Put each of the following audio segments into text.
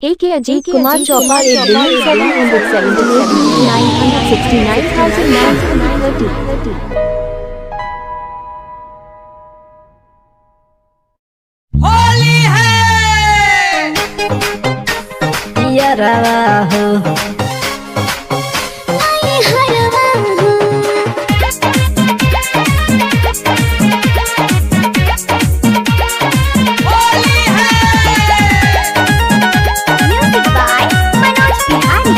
A.K. Ajit Kumar Chopra is winning 769,969,930. Holi है यारा हो होली है Music by Manoj Bihari.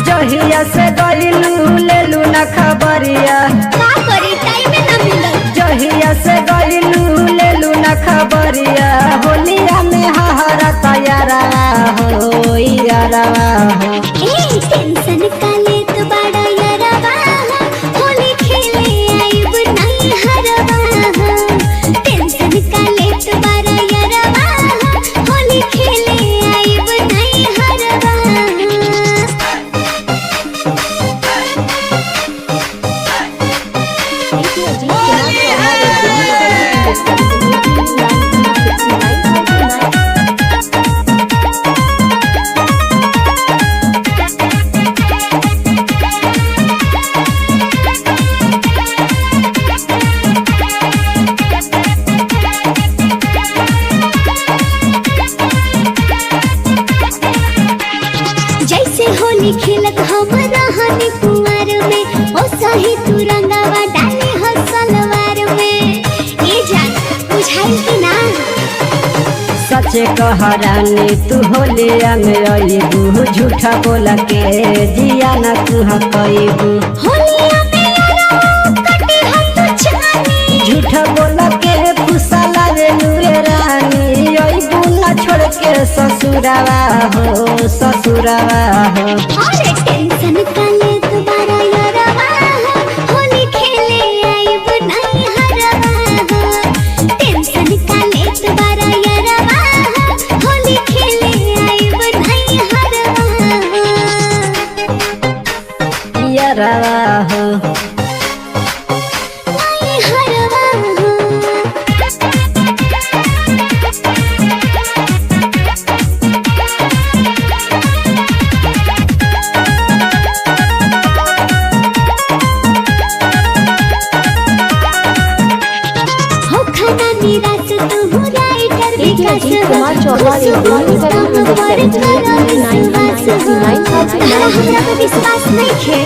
जहिया से गइलू लेलू न खबरिया का करी टाइम ना मिलल जहिया से गइलू लेलू न खबरिया होलिया में हहरा तैयारा हो यारा हो ए टेंशन का लेत बड़ा यारवा होली खेले आइब नहीं हरवा टेंशन का लेत बड़ा यारवा होली खेले आइब नहीं हरवा जैसे होली खेलत हम रहनी कुंवर में ओ सही तू रंगावा डाली हो सलवार में ये जान बुझाई कि ना सचे कहरानी तू होलिया में अइबू झूठा बोला के जिया न तू कइबू होलिया में यारो कटे हम तो चानी झूठा बोला के फुसला रे नूरे रानी अइबू न छोड़ के ससुरावा हो अरे टेंशन का लेत बड़ा यारवा होली खेले आइब नहीं हरवा टेंशन का लेत बड़ा यारवा होली खेले आइब नहीं हरवा यारा हो नहीं हरवा हो खाना निराश तू writer Vikas Kumar Chauhan is winning 769,969,930. विश्वास नहीं खे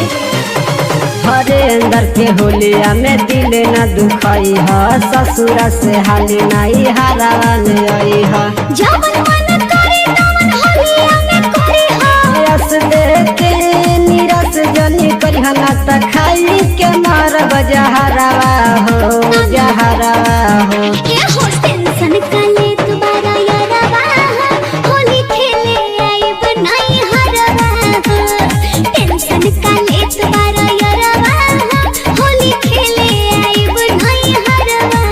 हरे अंदर के होलिया में दिल न दुखई ह ससुरा से हाली नहीं हारा ले आई ह जवन मन करे तवन होलिया में करे हो रस दे के निरस जनी करिहना त खाई के मार जहरावा हो ये हो टेंशन का लेत बड़ा यारवा होली खेले आइब नहीं हरवा टेंशन का लेत बड़ा यारवा होली खेले आइब नहीं हरवा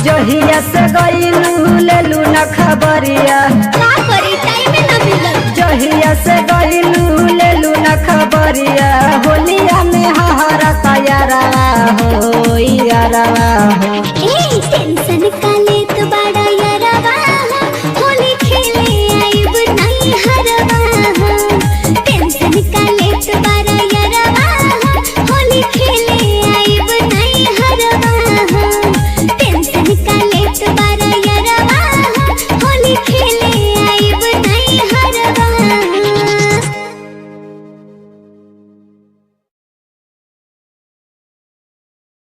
जहिया से गइलू लेलू न खबरिया का करी टाइम ना मिलल जहिया से गइलू लेलू न खबरिया होलिया में हहरा तैयारा हो यारा हो ए टेंशन